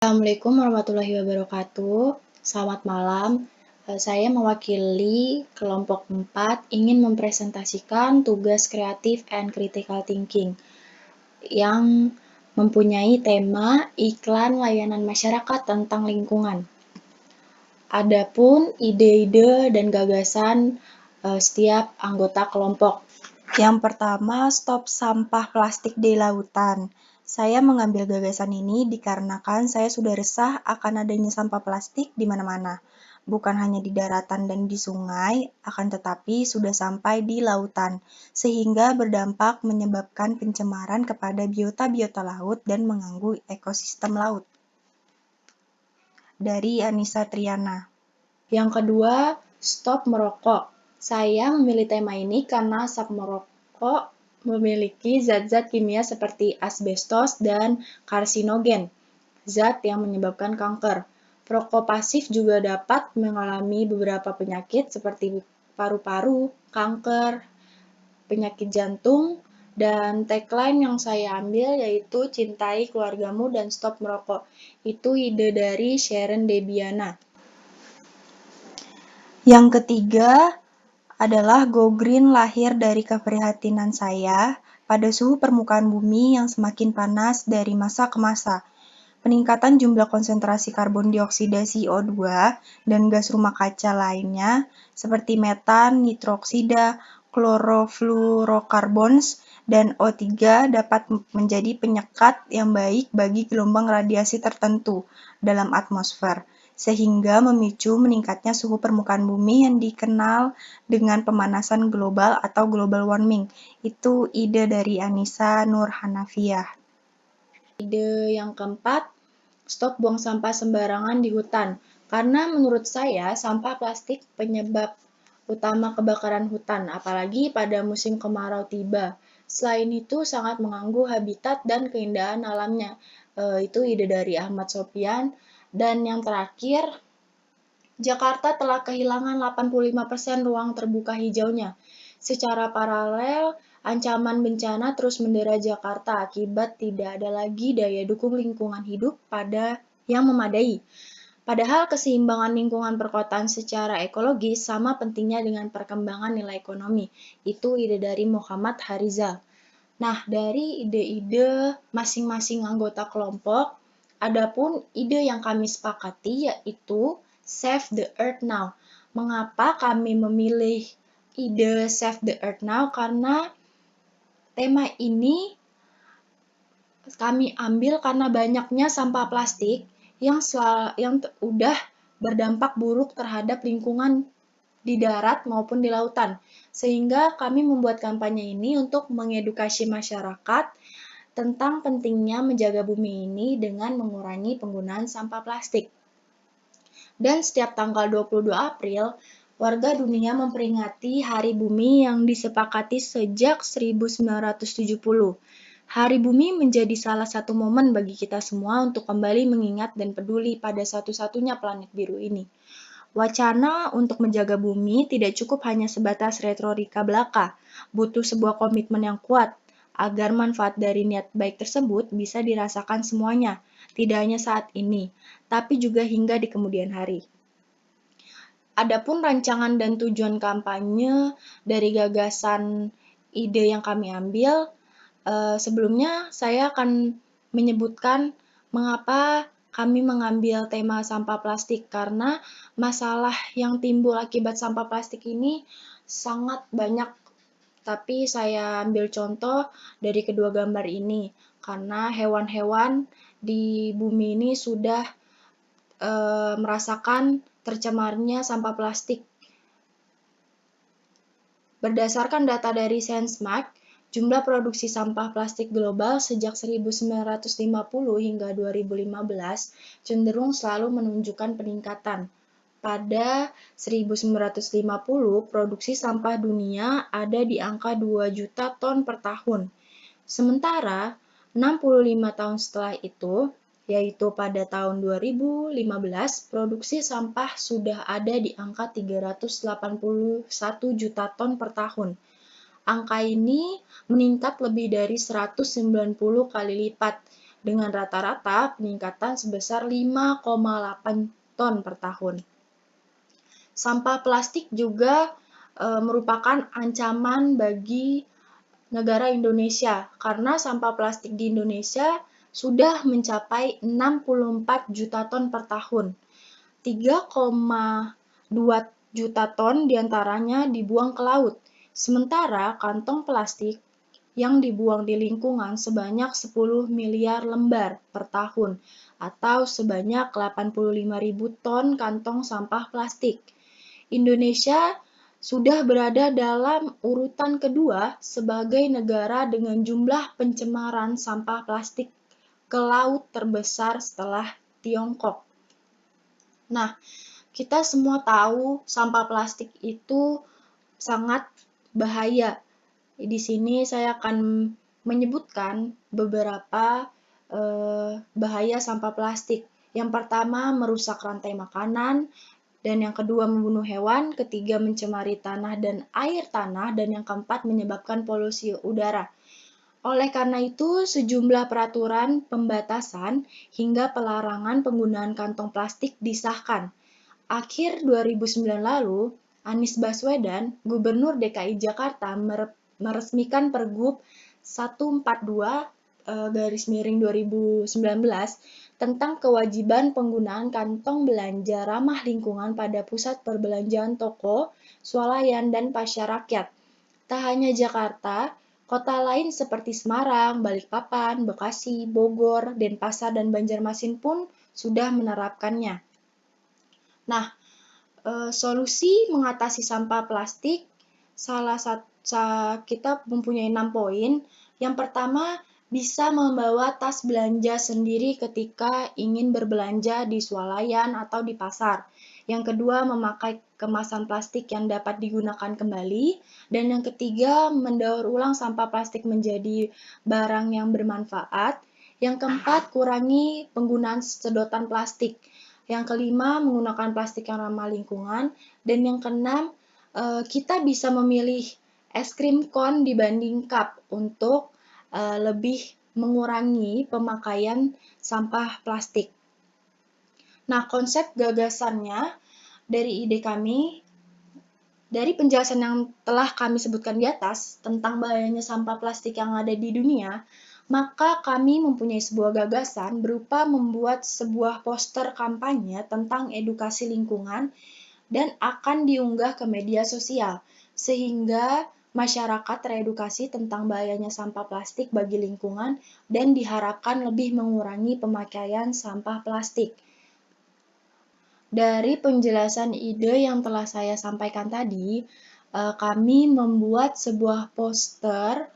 Assalamualaikum warahmatullahi wabarakatuh. Selamat malam. Saya mewakili kelompok 4 ingin mempresentasikan tugas kreatif and critical thinking yang mempunyai tema iklan layanan masyarakat tentang lingkungan. Adapun ide-ide dan gagasan setiap anggota kelompok. Yang pertama, stop sampah plastik di lautan. Saya mengambil gagasan ini dikarenakan saya sudah resah akan adanya sampah plastik di mana-mana. Bukan hanya di daratan dan di sungai, akan tetapi sudah sampai di lautan, sehingga berdampak menyebabkan pencemaran kepada biota-biota laut dan mengganggu ekosistem laut. Dari Anissa Triana. Yang kedua, stop merokok. Saya memilih tema ini karena asap merokok memiliki zat-zat kimia seperti asbestos dan karsinogen, zat yang menyebabkan kanker. Perokok pasif juga dapat mengalami beberapa penyakit seperti paru-paru, kanker, penyakit jantung, dan tagline yang saya ambil yaitu cintai keluargamu dan stop merokok. Itu ide dari Sharon Debiana. Yang ketiga adalah Go Green lahir dari keprihatinan saya pada suhu permukaan bumi yang semakin panas dari masa ke masa. Peningkatan jumlah konsentrasi karbon dioksida CO2 dan gas rumah kaca lainnya seperti metan, nitroksida, chlorofluorocarbons, dan O3 dapat menjadi penyekat yang baik bagi gelombang radiasi tertentu dalam atmosfer, sehingga memicu meningkatnya suhu permukaan bumi yang dikenal dengan pemanasan global atau global warming. Itu ide dari Anissa Nurhanafiah. Ide yang keempat, stop buang sampah sembarangan di hutan. Karena menurut saya, sampah plastik penyebab utama kebakaran hutan, apalagi pada musim kemarau tiba. Selain itu, sangat mengganggu habitat dan keindahan alamnya. Itu ide dari Ahmad Sopyan. Dan yang terakhir, Jakarta telah kehilangan 85% ruang terbuka hijaunya. Secara paralel, ancaman bencana terus mendera Jakarta akibat tidak ada lagi daya dukung lingkungan hidup yang memadai. Padahal keseimbangan lingkungan perkotaan secara ekologis sama pentingnya dengan perkembangan nilai ekonomi. Itu ide dari Muhammad Harizal. Nah, dari ide-ide masing-masing anggota kelompok, adapun ide yang kami sepakati yaitu Save the Earth Now. Mengapa kami memilih ide Save the Earth Now? Karena tema ini kami ambil karena banyaknya sampah plastik yang udah berdampak buruk terhadap lingkungan di darat maupun di lautan. Sehingga kami membuat kampanye ini untuk mengedukasi masyarakat tentang pentingnya menjaga bumi ini dengan mengurangi penggunaan sampah plastik. Dan setiap tanggal 22 April, warga dunia memperingati Hari Bumi yang disepakati sejak 1970. Hari Bumi menjadi salah satu momen bagi kita semua untuk kembali mengingat dan peduli pada satu-satunya planet biru ini. Wacana untuk menjaga bumi tidak cukup hanya sebatas retorika belaka, butuh sebuah komitmen yang kuat agar manfaat dari niat baik tersebut bisa dirasakan semuanya, tidak hanya saat ini, tapi juga hingga di kemudian hari. Adapun rancangan dan tujuan kampanye dari gagasan ide yang kami ambil, sebelumnya saya akan menyebutkan mengapa kami mengambil tema sampah plastik, karena masalah yang timbul akibat sampah plastik ini sangat banyak. Tapi saya ambil contoh dari kedua gambar ini, karena hewan-hewan di bumi ini sudah merasakan tercemarnya sampah plastik. Berdasarkan data dari SenseMark, jumlah produksi sampah plastik global sejak 1950 hingga 2015 cenderung selalu menunjukkan peningkatan. Pada 1950, produksi sampah dunia ada di angka 2 juta ton per tahun. Sementara, 65 tahun setelah itu, yaitu pada tahun 2015, produksi sampah sudah ada di angka 381 juta ton per tahun. Angka ini meningkat lebih dari 190 kali lipat dengan rata-rata peningkatan sebesar 5,8 ton per tahun. Sampah plastik juga merupakan ancaman bagi negara Indonesia, karena sampah plastik di Indonesia sudah mencapai 64 juta ton per tahun. 3,2 juta ton diantaranya dibuang ke laut, sementara kantong plastik yang dibuang di lingkungan sebanyak 10 miliar lembar per tahun, atau sebanyak 85.000 ton kantong sampah plastik. Indonesia sudah berada dalam urutan kedua sebagai negara dengan jumlah pencemaran sampah plastik ke laut terbesar setelah Tiongkok. Nah, kita semua tahu sampah plastik itu sangat bahaya. Di sini saya akan menyebutkan beberapa bahaya sampah plastik. Yang pertama, merusak rantai makanan, dan yang kedua membunuh hewan, ketiga mencemari tanah dan air tanah, dan yang keempat menyebabkan polusi udara. Oleh karena itu, sejumlah peraturan pembatasan hingga pelarangan penggunaan kantong plastik disahkan. Akhir 2009 lalu, Anies Baswedan, Gubernur DKI Jakarta, meresmikan Pergub 142/2019 tentang kewajiban penggunaan kantong belanja ramah lingkungan pada pusat perbelanjaan toko, swalayan, dan pasar rakyat. Tak hanya Jakarta, kota lain seperti Semarang, Balikpapan, Bekasi, Bogor, Denpasar, dan Banjarmasin pun sudah menerapkannya. Nah, solusi mengatasi sampah plastik, kita mempunyai 6 poin. Yang pertama, bisa membawa tas belanja sendiri ketika ingin berbelanja di swalayan atau di pasar. Yang kedua, memakai kemasan plastik yang dapat digunakan kembali. Dan yang ketiga, mendaur ulang sampah plastik menjadi barang yang bermanfaat. Yang keempat, kurangi penggunaan sedotan plastik. Yang kelima, menggunakan plastik yang ramah lingkungan. Dan yang keenam, kita bisa memilih es krim cone dibanding cup untuk lebih mengurangi pemakaian sampah plastik. Nah, konsep gagasannya dari ide kami, dari penjelasan yang telah kami sebutkan di atas tentang bahayanya sampah plastik yang ada di dunia, maka kami mempunyai sebuah gagasan berupa membuat sebuah poster kampanye tentang edukasi lingkungan dan akan diunggah ke media sosial, sehingga masyarakat teredukasi tentang bahayanya sampah plastik bagi lingkungan dan diharapkan lebih mengurangi pemakaian sampah plastik. Dari penjelasan ide yang telah saya sampaikan tadi, kami membuat sebuah poster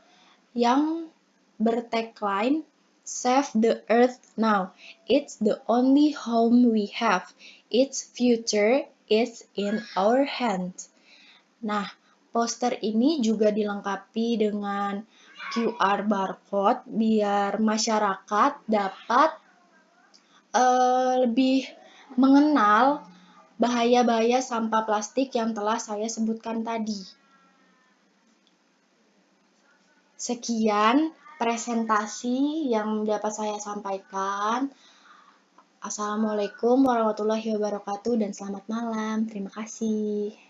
yang bertagline "Save the Earth Now. It's the only home we have. Its future is in our hands." Nah, poster ini juga dilengkapi dengan QR barcode biar masyarakat dapat lebih mengenal bahaya-bahaya sampah plastik yang telah saya sebutkan tadi. Sekian presentasi yang dapat saya sampaikan. Assalamualaikum warahmatullahi wabarakatuh dan selamat malam. Terima kasih.